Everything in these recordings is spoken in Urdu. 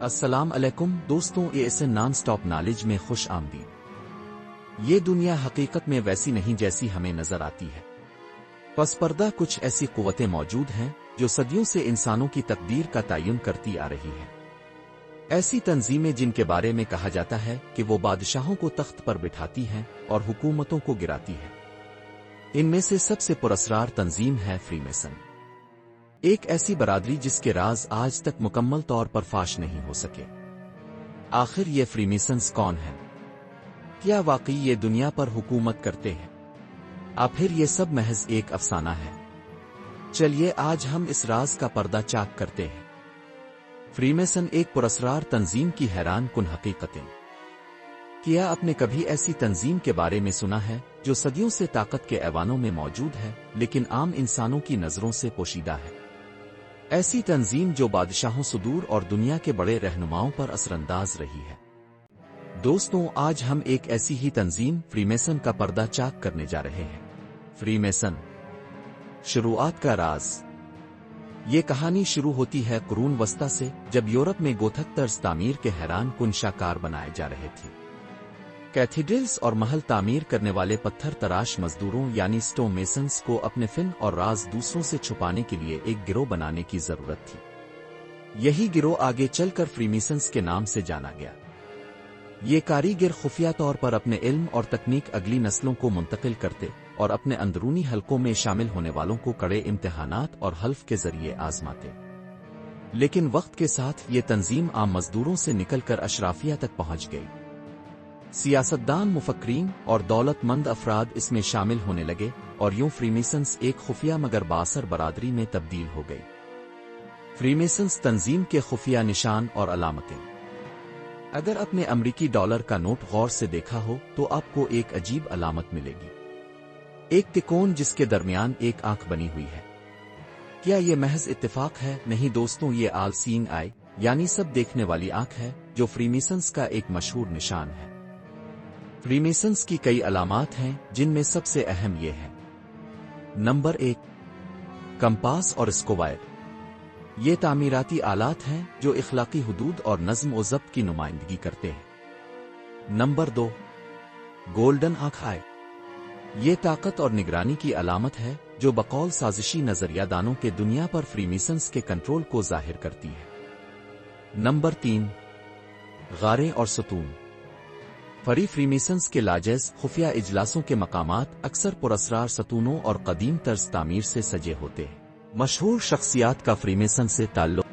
السلام علیکم دوستوں، ASN نان سٹاپ نالج میں خوش آمدید۔ یہ دنیا حقیقت میں ویسی نہیں جیسی ہمیں نظر آتی ہے۔ پس پردہ کچھ ایسی قوتیں موجود ہیں جو صدیوں سے انسانوں کی تقدیر کا تعین کرتی آ رہی ہیں۔ ایسی تنظیمیں جن کے بارے میں کہا جاتا ہے کہ وہ بادشاہوں کو تخت پر بٹھاتی ہیں اور حکومتوں کو گراتی ہیں۔ ان میں سے سب سے پراسرار تنظیم ہے فری میسن، ایک ایسی برادری جس کے راز آج تک مکمل طور پر فاش نہیں ہو سکے۔ آخر یہ فری میسنز کون ہیں؟ کیا واقعی یہ دنیا پر حکومت کرتے ہیں؟ پھر یہ سب محض ایک افسانہ ہے؟ چلیے آج ہم اس راز کا پردہ چاک کرتے ہیں۔ فری میسن ایک پراسرار تنظیم کی حیران کن حقیقتیں۔ کیا آپ نے کبھی ایسی تنظیم کے بارے میں سنا ہے جو صدیوں سے طاقت کے ایوانوں میں موجود ہے لیکن عام انسانوں کی نظروں سے پوشیدہ ہے؟ ایسی تنظیم جو بادشاہوں، صدور اور دنیا کے بڑے رہنماؤں پر اثر انداز رہی ہے۔ دوستوں، آج ہم ایک ایسی ہی تنظیم فری میسن کا پردہ چاک کرنے جا رہے ہیں۔ فری میسن شروعات کا راز۔ یہ کہانی شروع ہوتی ہے قرون وسطی سے، جب یورپ میں گوتھک طرز تعمیر کے حیران کن شاہکار بنائے جا رہے تھے۔ کیتھیڈرلز اور محل تعمیر کرنے والے پتھر تراش مزدوروں یعنی سٹون میسنز کو اپنے فن اور راز دوسروں سے چھپانے کے لیے ایک گروہ بنانے کی ضرورت تھی۔ یہی گروہ آگے چل کر فری میسنز کے نام سے جانا گیا۔ یہ کاریگر خفیہ طور پر اپنے علم اور تکنیک اگلی نسلوں کو منتقل کرتے اور اپنے اندرونی حلقوں میں شامل ہونے والوں کو کڑے امتحانات اور حلف کے ذریعے آزماتے۔ لیکن وقت کے ساتھ یہ تنظیم عام مزدوروں سے نکل کر اشرافیہ تک پہنچ گئی۔ سیاستدان، مفکرین اور دولت مند افراد اس میں شامل ہونے لگے اور یوں فری میسنز ایک خفیہ مگر بااثر برادری میں تبدیل ہو گئی۔ فری میسنز تنظیم کے خفیہ نشان اور علامتیں۔ اگر اپنے امریکی ڈالر کا نوٹ غور سے دیکھا ہو تو آپ کو ایک عجیب علامت ملے گی، ایک تکون جس کے درمیان ایک آنکھ بنی ہوئی ہے۔ کیا یہ محض اتفاق ہے؟ نہیں دوستوں، یہ آل سینگ آئی یعنی سب دیکھنے والی آنکھ ہے جو فری میسنز کا ایک مشہور نشان ہے۔ فری میسنز کی کئی علامات ہیں جن میں سب سے اہم یہ ہے۔ نمبر 1، کمپاس اور اسکوائر۔ یہ تعمیراتی آلات ہیں جو اخلاقی حدود اور نظم و ضبط کی نمائندگی کرتے ہیں۔ نمبر 2، گولڈن آنکھ آئی۔ یہ طاقت اور نگرانی کی علامت ہے جو بقول سازشی نظریہ دانوں کے دنیا پر فری میسنز کے کنٹرول کو ظاہر کرتی ہے۔ نمبر 3، غاریں اور ستون۔ فری میسنز کے لاجز خفیہ اجلاسوں کے مقامات اکثر پراسرار ستونوں اور قدیم طرز تعمیر سے سجے ہوتے ہیں۔ مشہور شخصیات کا فری میسن سے تعلق۔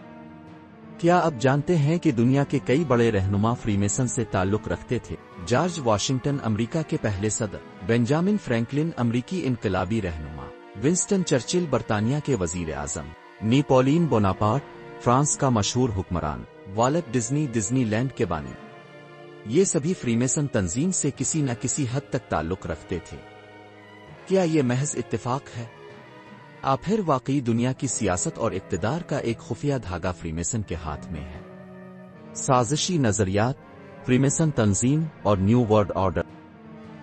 کیا آپ جانتے ہیں کہ دنیا کے کئی بڑے رہنما فری میسن سے تعلق رکھتے تھے؟ جارج واشنگٹن امریکہ کے پہلے صدر، بنجامن فرینکلن امریکی انقلابی رہنما، ونسٹن چرچل برطانیہ کے وزیر اعظم، نیپولین بوناپارٹ فرانس کا مشہور حکمران، والٹ ڈزنی لینڈ کے بانی، یہ سبھی فری میسن تنظیم سے کسی نہ کسی حد تک تعلق رکھتے تھے۔ کیا یہ محض اتفاق ہے؟ پھر واقعی دنیا کی سیاست اور اقتدار کا ایک خفیہ دھاگا فری میسن کے ہاتھ میں ہے۔ سازشی نظریات، فری میسن تنظیم اور نیو ورلڈ آرڈر۔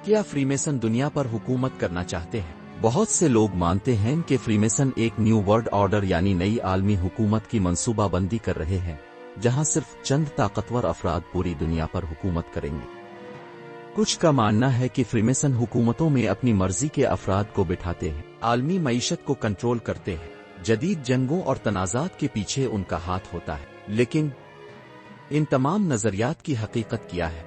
کیا فری میسن دنیا پر حکومت کرنا چاہتے ہیں؟ بہت سے لوگ مانتے ہیں کہ فری میسن ایک نیو ورلڈ آرڈر یعنی نئی عالمی حکومت کی منصوبہ بندی کر رہے ہیں، جہاں صرف چند طاقتور افراد پوری دنیا پر حکومت کریں گے۔ کچھ کا ماننا ہے کہ فری میسن حکومتوں میں اپنی مرضی کے افراد کو بٹھاتے ہیں، عالمی معیشت کو کنٹرول کرتے ہیں، جدید جنگوں اور تنازعات کے پیچھے ان کا ہاتھ ہوتا ہے۔ لیکن ان تمام نظریات کی حقیقت کیا ہے؟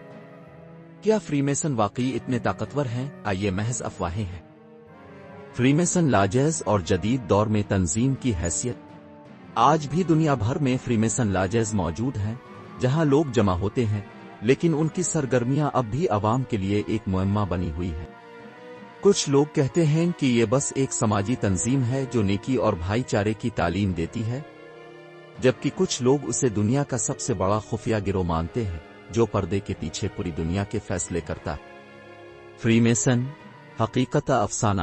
کیا فری میسن واقعی اتنے طاقتور ہیں؟ یہ محض افواہیں ہیں۔ فری میسن لاجز اور جدید دور میں تنظیم کی حیثیت۔ آج بھی دنیا بھر میں فری میسن لاجز موجود ہیں جہاں لوگ جمع ہوتے ہیں، لیکن ان کی سرگرمیاں اب بھی عوام کے لیے ایک معمہ بنی ہوئی ہیں۔ کچھ لوگ کہتے ہیں کہ یہ بس ایک سماجی تنظیم ہے جو نیکی اور بھائی چارے کی تعلیم دیتی ہے، جبکہ کچھ لوگ اسے دنیا کا سب سے بڑا خفیہ گروہ مانتے ہیں جو پردے کے پیچھے پوری دنیا کے فیصلے کرتا ہے۔ فری میسن حقیقت افسانہ۔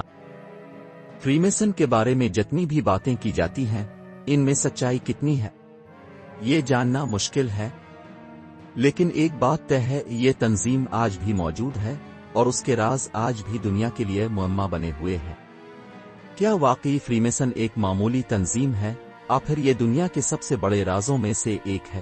فری میسن کے بارے میں جتنی بھی باتیں کی جاتی ہیں، ان میں سچائی کتنی ہے یہ جاننا مشکل ہے، لیکن ایک بات طے ہے، یہ تنظیم آج بھی موجود ہے اور اس کے راز آج بھی دنیا کے لیے معمہ بنے ہوئے ہیں۔ کیا واقعی فری میسن ایک معمولی تنظیم ہے؟ پھر یہ دنیا کے سب سے بڑے رازوں میں سے ایک ہے۔